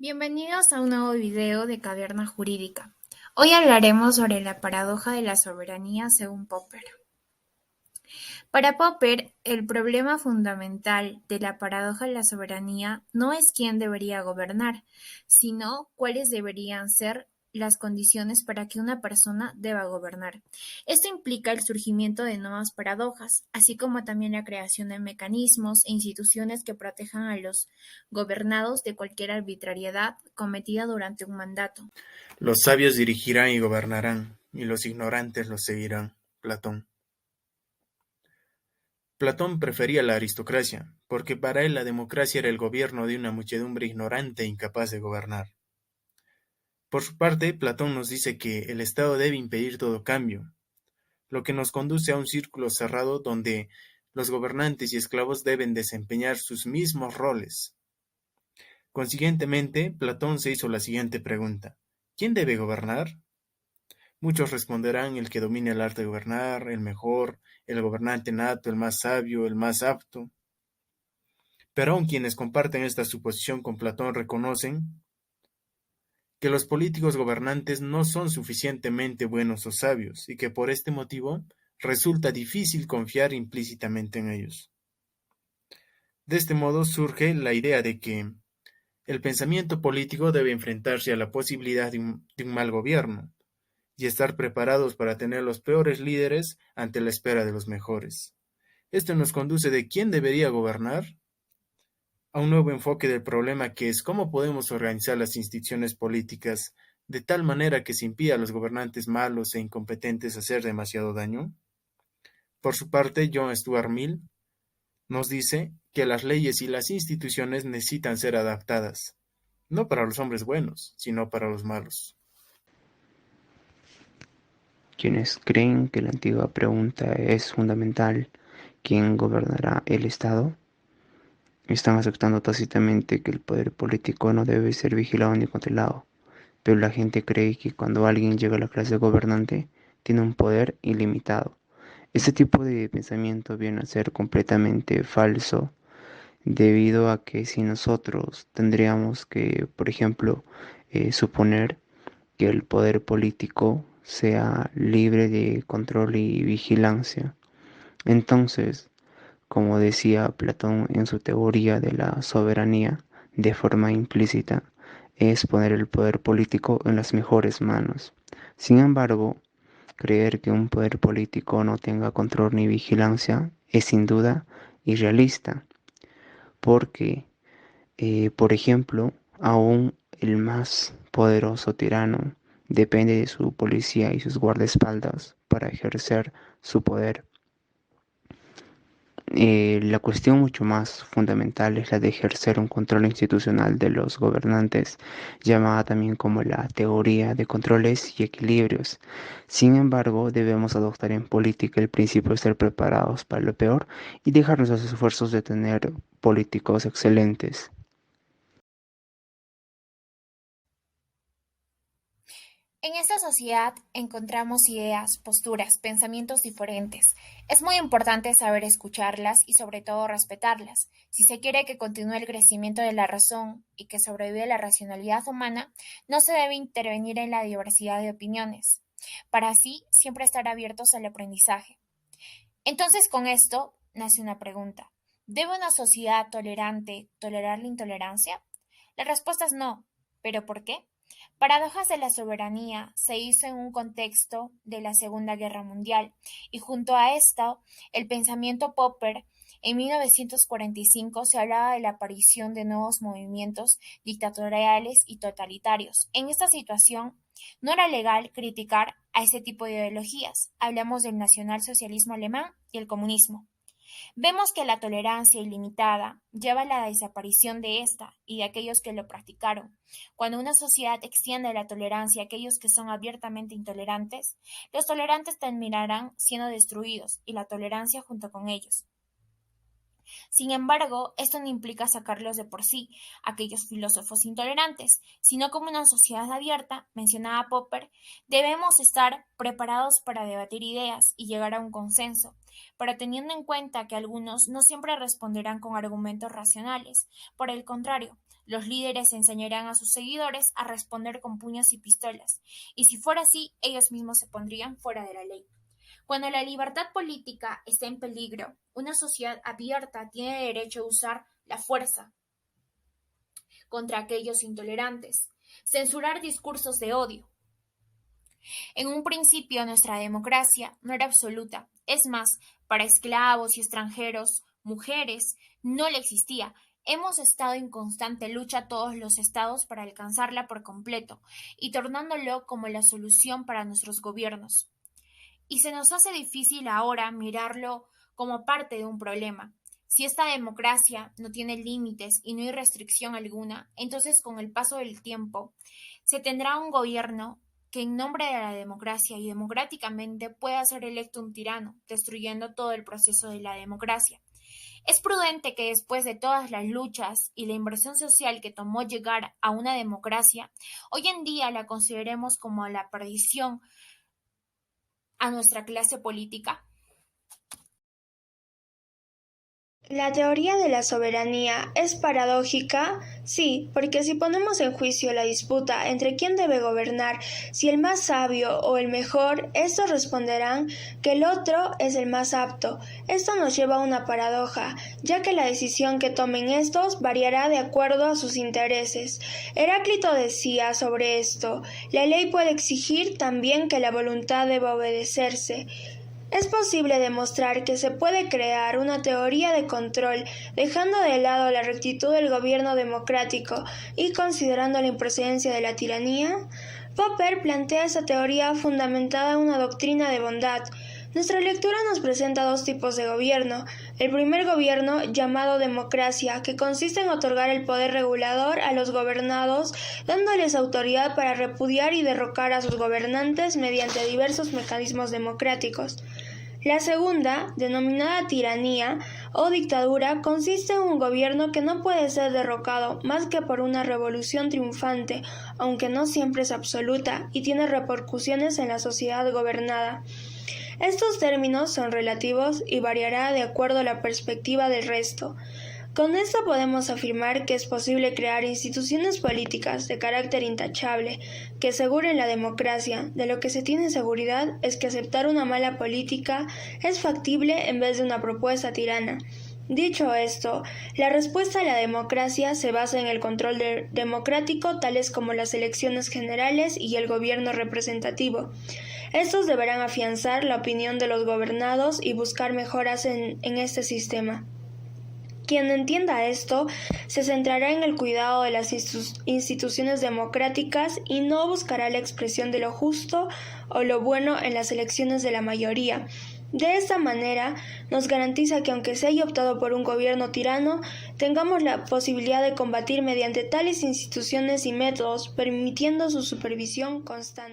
Bienvenidos a un nuevo video de Caverna Jurídica. Hoy hablaremos sobre la paradoja de la soberanía según Popper. Para Popper, el problema fundamental de la paradoja de la soberanía no es quién debería gobernar, sino cuáles deberían ser las condiciones para que una persona deba gobernar. Esto implica el surgimiento de nuevas paradojas, así como también la creación de mecanismos e instituciones que protejan a los gobernados de cualquier arbitrariedad cometida durante un mandato. Los sabios dirigirán y gobernarán, y los ignorantes los seguirán. Platón. Platón prefería la aristocracia, porque para él la democracia era el gobierno de una muchedumbre ignorante e incapaz de gobernar. Por su parte, Platón nos dice que el Estado debe impedir todo cambio, lo que nos conduce a un círculo cerrado donde los gobernantes y esclavos deben desempeñar sus mismos roles. Consiguientemente, Platón se hizo la siguiente pregunta: ¿quién debe gobernar? Muchos responderán: el que domine el arte de gobernar, el mejor, el gobernante nato, el más sabio, el más apto. Pero aun quienes comparten esta suposición con Platón reconocen que los políticos gobernantes no son suficientemente buenos o sabios, y que por este motivo resulta difícil confiar implícitamente en ellos. De este modo surge la idea de que el pensamiento político debe enfrentarse a la posibilidad de un mal gobierno, y estar preparados para tener los peores líderes ante la espera de los mejores. Esto nos conduce de quién debería gobernar a un nuevo enfoque del problema, que es cómo podemos organizar las instituciones políticas de tal manera que se impida a los gobernantes malos e incompetentes hacer demasiado daño. Por su parte, John Stuart Mill nos dice que las leyes y las instituciones necesitan ser adaptadas, no para los hombres buenos, sino para los malos. Quienes creen que la antigua pregunta es fundamental: ¿quién gobernará el Estado?, están aceptando tácitamente que el poder político no debe ser vigilado ni controlado, pero la gente cree que cuando alguien llega a la clase gobernante tiene un poder ilimitado. Este tipo de pensamiento viene a ser completamente falso, debido a que si nosotros tendríamos que, por ejemplo, suponer que el poder político sea libre de control y vigilancia, entonces, como decía Platón en su teoría de la soberanía, de forma implícita, es poner el poder político en las mejores manos. Sin embargo, creer que un poder político no tenga control ni vigilancia es sin duda irrealista, porque, por ejemplo, aún el más poderoso tirano depende de su policía y sus guardaespaldas para ejercer su poder. La cuestión mucho más fundamental es la de ejercer un control institucional de los gobernantes, llamada también como la teoría de controles y equilibrios. Sin embargo, debemos adoptar en política el principio de estar preparados para lo peor y dejar nuestros esfuerzos de tener políticos excelentes. En esta sociedad encontramos ideas, posturas, pensamientos diferentes. Es muy importante saber escucharlas y sobre todo respetarlas. Si se quiere que continúe el crecimiento de la razón y que sobreviva la racionalidad humana, no se debe intervenir en la diversidad de opiniones, para así siempre estar abiertos al aprendizaje. Entonces, con esto nace una pregunta: ¿debe una sociedad tolerante tolerar la intolerancia? La respuesta es no. ¿Pero por qué? Paradojas de la soberanía se hizo en un contexto de la Segunda Guerra Mundial, y junto a esto, el pensamiento Popper. En 1945 se hablaba de la aparición de nuevos movimientos dictatoriales y totalitarios. En esta situación, no era legal criticar a ese tipo de ideologías. Hablamos del nacionalsocialismo alemán y el comunismo. Vemos que la tolerancia ilimitada lleva a la desaparición de esta y de aquellos que lo practicaron. Cuando una sociedad extiende la tolerancia a aquellos que son abiertamente intolerantes, los tolerantes terminarán siendo destruidos y la tolerancia junto con ellos. Sin embargo, esto no implica sacarlos de por sí, aquellos filósofos intolerantes, sino como una sociedad abierta, mencionaba Popper, debemos estar preparados para debatir ideas y llegar a un consenso. pero teniendo en cuenta que algunos no siempre responderán con argumentos racionales. Por el contrario, los líderes enseñarán a sus seguidores a responder con puños y pistolas, y si fuera así, ellos mismos se pondrían fuera de la ley. Cuando la libertad política está en peligro, una sociedad abierta tiene derecho a usar la fuerza contra aquellos intolerantes, censurar discursos de odio. En un principio nuestra democracia no era absoluta, es más, para esclavos y extranjeros, mujeres, no la existía. Hemos estado en constante lucha todos los estados para alcanzarla por completo y tornándolo como la solución para nuestros gobiernos. Y se nos hace difícil ahora mirarlo como parte de un problema. Si esta democracia no tiene límites y no hay restricción alguna, entonces con el paso del tiempo se tendrá un gobierno que en nombre de la democracia y democráticamente pueda ser electo un tirano, destruyendo todo el proceso de la democracia. Es prudente que después de todas las luchas y la inversión social que tomó llegar a una democracia, hoy en día la consideremos como la perdición a nuestra clase política. La teoría de la soberanía es paradójica, sí, porque si ponemos en juicio la disputa entre quién debe gobernar, si el más sabio o el mejor, estos responderán que el otro es el más apto. Esto nos lleva a una paradoja, ya que la decisión que tomen estos variará de acuerdo a sus intereses. Heráclito decía sobre esto: la ley puede exigir también que la voluntad deba obedecerse. Es posible demostrar que se puede crear una teoría de control dejando de lado la rectitud del gobierno democrático y considerando la improcedencia de la tiranía. Popper plantea esa teoría fundamentada en una doctrina de bondad. Nuestra lectura nos presenta dos tipos de gobierno. El primer gobierno, llamado democracia, que consiste en otorgar el poder regulador a los gobernados, dándoles autoridad para repudiar y derrocar a sus gobernantes mediante diversos mecanismos democráticos. La segunda, denominada tiranía o dictadura, consiste en un gobierno que no puede ser derrocado más que por una revolución triunfante, aunque no siempre es absoluta y tiene repercusiones en la sociedad gobernada. Estos términos son relativos y variará de acuerdo a la perspectiva del resto. Con esto podemos afirmar que es posible crear instituciones políticas de carácter intachable que aseguren la democracia. De lo que se tiene seguridad es que aceptar una mala política es factible en vez de una propuesta tirana. Dicho esto, la respuesta a la democracia se basa en el control democrático, tales como las elecciones generales y el gobierno representativo. Estos deberán afianzar la opinión de los gobernados y buscar mejoras en este sistema. Quien entienda esto se centrará en el cuidado de las instituciones democráticas y no buscará la expresión de lo justo o lo bueno en las elecciones de la mayoría. De esta manera, nos garantiza que aunque se haya optado por un gobierno tirano, tengamos la posibilidad de combatir mediante tales instituciones y métodos, permitiendo su supervisión constante.